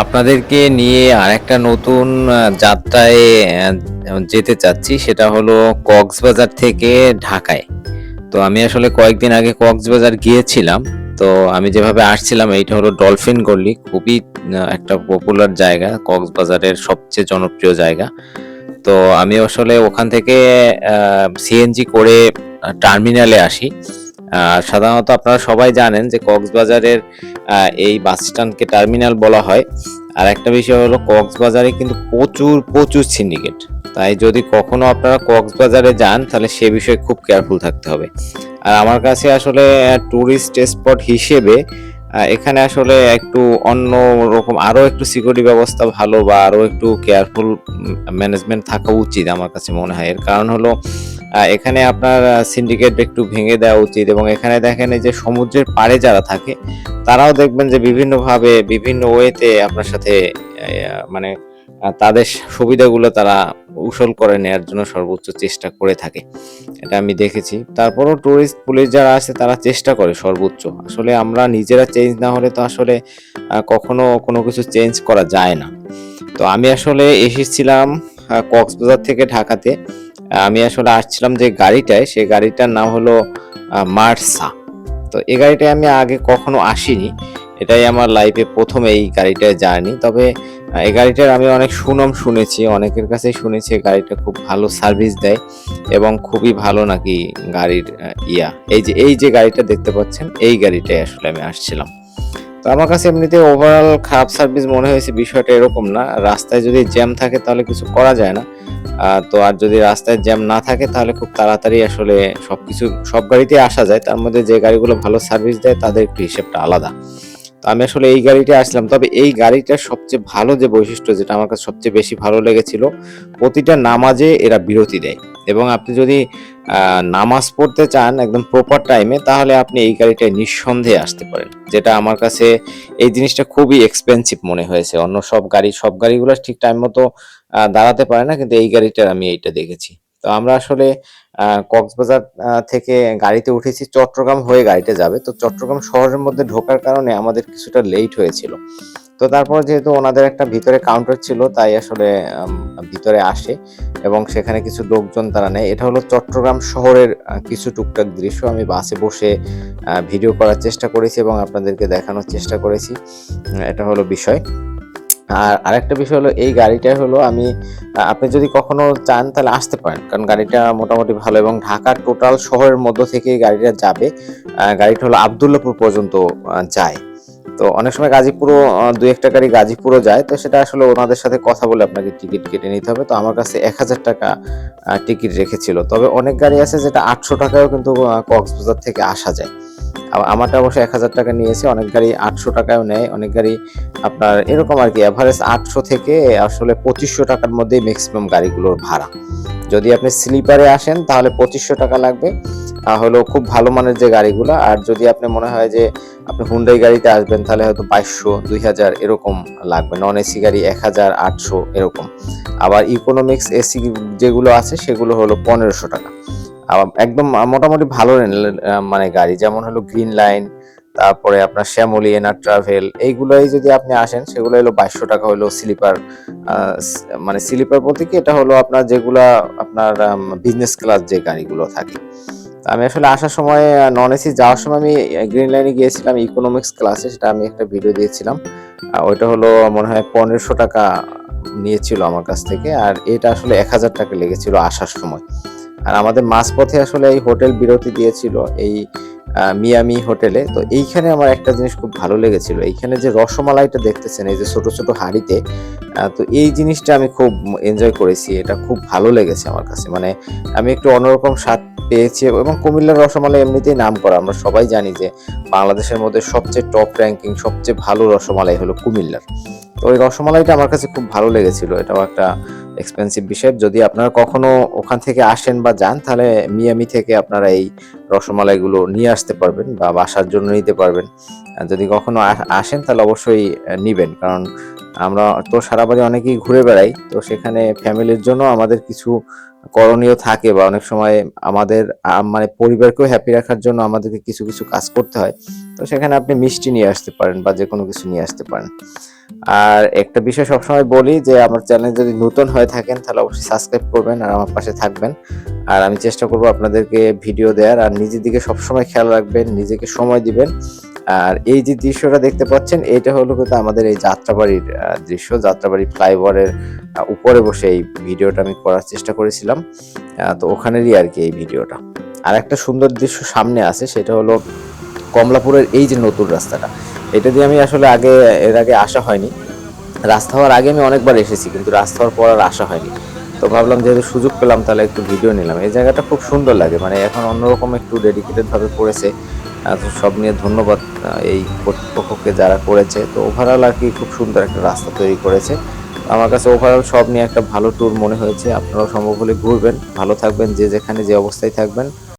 আপনাদেরকে নিয়ে আরেকটা নতুন যাত্রায় যেতে চাচ্ছি। সেটা হলো কক্সবাজার থেকে ঢাকায়। তো আমি আসলে কয়েকদিন আগে কক্সবাজার গিয়েছিলাম। তো আমি যেভাবে আসছিলাম এইটা হলো ডলফিন গলি। খুবই একটা পপুলার জায়গা, কক্সবাজারের সবচেয়ে জনপ্রিয় জায়গা। তো আমি আসলে ওখান থেকে সিএনজি করে টার্মিনালে আসি। সাধারণত আপনারা সবাই জানেন যে কক্সবাজারের এই বাস স্ট্যান্ডকে টার্মিনাল বলা হয়। আর একটা বিষয় হলো কক্সবাজারে কিন্তু প্রচুর প্রচুর সিন্ডিকেট। তাই যদি কখনো আপনারা কক্সবাজারে যান তাহলে সে বিষয়ে খুব কেয়ারফুল থাকতে হবে। আর আমার কাছে আসলে টুরিস্ট স্পট হিসেবে এখানে আসলে একটু অন্য রকম আরো একটু সিকিউরিটি ব্যবস্থা ভালো বা আরো একটু কেয়ারফুল ম্যানেজমেন্ট থাকা উচিত আমার কাছে মনে হয়। এর কারণ হলো এখানে আপনার সিন্ডিকেট একটু ভেঙে দেওয়া উচিত, এবং এখানে দেখেন এই যে সমুদ্রের পাড়ে যারা থাকে তারাও দেখবেন যে বিভিন্নভাবে বিভিন্ন ওয়েতে আপনার সাথে মানে তাদের সুবিধাগুলো তারা উসুল করে নেয়ার জন্য সর্বোচ্চ চেষ্টা করে থাকে। এটা আমি দেখেছি। তারপরও টুরিস্ট পুলিশ যারা আছে তারা চেষ্টা করে সর্বোচ্চ। আসলে আমরা নিজেরা চেঞ্জ না হলে তো আসলে কখনো কোনো কিছু চেঞ্জ করা যায় না। তো আমি আসলে এসেছিলাম কক্সবাজার থেকে ঢাকাতে। আমি আসলে আসছিলাম যে গাড়িটায়, সেই গাড়িটার নাম হলো মার্সা। তো এই গাড়িটায় আমি আগে কখনো আসিনি। এটাই আমার লাইফে ১ম এই গাড়িটায় জার্নি। তবে এই গাড়িটার আমি অনেক সুনাম শুনেছি, অনেকের কাছেই শুনেছি এই গাড়িটা খুব ভালো সার্ভিস দেয় এবং খুবই ভালো নাকি গাড়ির এই যে গাড়িটা দেখতে পাচ্ছেন, এই গাড়িটায় আসলে আমি আসছিলাম। তো আমার কাছে এমনিতে ওভারঅল খারাপ সার্ভিস মনে হয়েছে, বিষয়টা এরকম না। রাস্তায় যদি জ্যাম থাকে তাহলে কিছু করা যায় না। তো আর যদি রাস্তায় জ্যাম না থাকে তাহলে খুব তাড়াতাড়ি আসলে সব গাড়িতেই আসা যায়। তার মধ্যে যে গাড়িগুলো ভালো সার্ভিস দেয় তাদের একটু হিসেবটা আলাদা। তো আমি আসলে এই গাড়িটা আসলাম। তবে এই গাড়িটার সবচেয়ে ভালো যে বৈশিষ্ট্য, যেটা আমার কাছে সবচেয়ে বেশি ভালো লেগেছিল, প্রতিটা নামাজে এরা বিরতি দেয়। এবং আপনি যদি নামাজ পড়তে চান একদম প্রপার টাইমে, তাহলে আপনি এই গাড়িটায় নিঃসন্দেহে আসতে পারেন। যেটা আমার কাছে এই জিনিসটা খুবই এক্সপেন্সিভ মনে হয়েছে। অন্য সব গাড়িগুলো ঠিক টাইম মতো দাঁড়াতে পারে না, কিন্তু এই গাড়িটার আমি এইটা দেখেছি। তো আমরা আসলে কক্সবাজার থেকে গাড়িতে উঠেছি, চট্টগ্রাম হয়ে গাড়িটা যাবে। তো চট্টগ্রাম শহরের মধ্যে ঢোকার কারণে আমাদের কিছুটা লেট হয়েছিল। তো তারপর যেহেতু ওনাদের একটা ভিতরে কাউন্টার ছিল, তাই আসলে ভিতরে আসে এবং সেখানে কিছু লোকজন তারা নেয়। এটা হলো চট্টগ্রাম শহরের কিছু টুকটাক দৃশ্য আমি বাসে বসে ভিডিও করার চেষ্টা করেছি এবং আপনাদেরকে দেখানোর চেষ্টা করেছি। এটা হলো বিষয়। আর আরেকটা বিষয় হলো এই গাড়িটা হলো আপনি যদি কখনো চান তাহলে আসতে পারেন, কারণ গাড়িটা মোটামুটি ভালো এবং ঢাকার টোটাল শহরের মধ্য থেকে এই গাড়িটা যাবে। গাড়িটা হলো আব্দুল্লাহপুর পর্যন্ত যায়। তো অনেক সময় গাজীপুরও দুই একটা গাড়ি গাজীপুরও যায়। তো সেটা আসলে ওনাদের সাথে কথা বলে আপনাকে টিকিট কেটে নিতে হবে। তো আমার কাছে ১,০০০ টাকা টিকিট রেখেছিল। তবে অনেক গাড়ি আছে যেটা ৮০০ টাকায়ও কিন্তু কক্সবাজার থেকে আসা যায়। আমারটা অবশ্য ১,০০০ টাকা নিয়েছে। অনেক গাড়ি ৮০০ টাকায়ও নেয়, অনেক গাড়ি আপনার এরকম আরকি এভারেজ ৮০০ থেকে আসলে ২৫০০ টাকার মধ্যেই মেক্সিমাম গাড়িগুলোর ভাড়া। যদি আপনি স্লিপারে আসেন তাহলে ২৫০০ টাকা লাগবে। হলো খুব ভালো মানের যে গাড়িগুলা। আর যদি আপনি মনে হয় যে আপনি হুন্ডাই গাড়িতে আসবেন তাহলে হয়তো ২২০০, ২০০০ এরকম লাগবে। নন এসি গাড়ি ১,০০০, ৮০০ এরকম। আবার ইকোনমিক্স এসি যেগুলো আছে সেগুলো হলো ১৫০০ টাকা। একদম মোটামুটি ভালো মানে গাড়ি, যেমন হলো গ্রিন লাইন, তারপরে আপনার শ্যামলী, এনার ট্রাভেল, এইগুলোই যদি আপনি আসেন সেগুলো হলো ২২০০ টাকা হলো স্লিপার। মানে স্লিপার বলতে কি, এটা হলো আপনার যেগুলা আপনার বিজনেস ক্লাস যে গাড়িগুলো থাকে। তো আমি আসলে আসার সময় নন এসি, যাওয়ার সময় আমি গ্রিন লাইনে গিয়েছিলাম ইকোনমিক্স ক্লাসে, সেটা আমি একটা ভিডিও দিয়েছিলাম। ওইটা হলো মনে হয় ১৫০০ টাকা নিয়েছিল আমার কাছ থেকে, আর এটা আসলে ১,০০০ টাকা লেগেছিল আসার সময়। আর আমাদের মাঝপথে আসলে এই হোটেল বিরতি দিয়েছিল, এই মিয়ামি হোটেলে। তো এইখানে আমার একটা জিনিস খুব ভালো লেগেছিল, এইখানে যে রসমালাইটা দেখতেছেন এই যে ছোট ছোট হাঁড়িতে, তো এই জিনিসটা আমি খুব এনজয় করেছি। এটা খুব ভালো লেগেছে আমার কাছে। মানে আমি একটু অন্যরকম স্বাদ পেয়েছি। এবং কুমিল্লার রসমালাই এমনিতেই নাম করা, আমরা সবাই জানি যে বাংলাদেশের মধ্যে সবচেয়ে টপ র্যাঙ্কিং, সবচেয়ে ভালো রসমালাই হলো কুমিল্লার। তো ওই রসমালাইটা আমার কাছে খুব ভালো লেগেছিল। এটাও একটা এক্সপেন্সিভ বিষয়। যদি আপনারা কখনো ওখান থেকে আসেন বা যান তাহলে মিয়ামি থেকে আপনারা এই রসমালাইগুলো নিয়ে আসতে পারবেন বা বাসার জন্য নিতে পারবেন। যদি কখনো আসেন তাহলে অবশ্যই নিবেন, কারণ আমরা তো সারা বাড়ি অনেকেই ঘুরে বেড়াই। তো সেখানে ফ্যামিলির জন্য আমাদের কিছু করণীয় থাকে, বা অনেক সময় আমাদের মানে পরিবারকেও হ্যাপি রাখার জন্য আমাদেরকে কিছু কিছু কাজ করতে হয়। তো সেখানে আপনি মিষ্টি নিয়ে আসতে পারেন বা যে কোনো কিছু নিয়ে আসতে পারেন। আর একটা বিষয় সবসময় বলি যে আমার চ্যানেল যদি নতুন হয়ে থাকেন তাহলে অবশ্যই সাবস্ক্রাইব করবেন আর আমার পাশে থাকবেন। আর আমি চেষ্টা করব আপনাদেরকে ভিডিও দেওয়ার। আর নিজের দিকে সবসময় খেয়াল রাখবেন, নিজেকে সময় দিবেন। আর এই যে দৃশ্যটা দেখতে পাচ্ছেন এটা হলো কিন্তু আমাদের এই যাত্রাবাড়ির দৃশ্য। যাত্রাবাড়ি ফ্লাইওভারের উপরে বসে এই ভিডিওটা আমি করার চেষ্টা করেছিলাম। তো ওখানেরই আরকি এই ভিডিওটা। আরেকটা সুন্দর দৃশ্য সামনে আছে, সেটা হলো কমলাপুরের এই যে নতুন রাস্তাটা। এটা দিয়ে আমি আসলে এর আগে আসা হয়নি। রাস্তা হওয়ার আগে আমি অনেকবার এসেছি, কিন্তু রাস্তা হওয়ার পর আর আসা হয়নি। তো ভাবলাম যেহেতু সুযোগ পেলাম তাহলে একটু ভিডিও নিলাম। এই জায়গাটা খুব সুন্দর লাগে, মানে এখন অন্যরকম একটু ডেডিকেটেড ভাবে করেছে। তো সব নিয়ে ধন্যবাদ এই কর্তৃপক্ষকে যারা করেছে। তো ওভারঅল আর কি খুব সুন্দর একটা রাস্তা তৈরি করেছে। আমার কাছে ওভারঅল সব নিয়ে একটা ভালো ট্যুর মনে হয়েছে। আপনারাও সম্ভব হলে ঘুরবেন। ভালো থাকবেন, যে যেখানে যে অবস্থায় থাকবেন।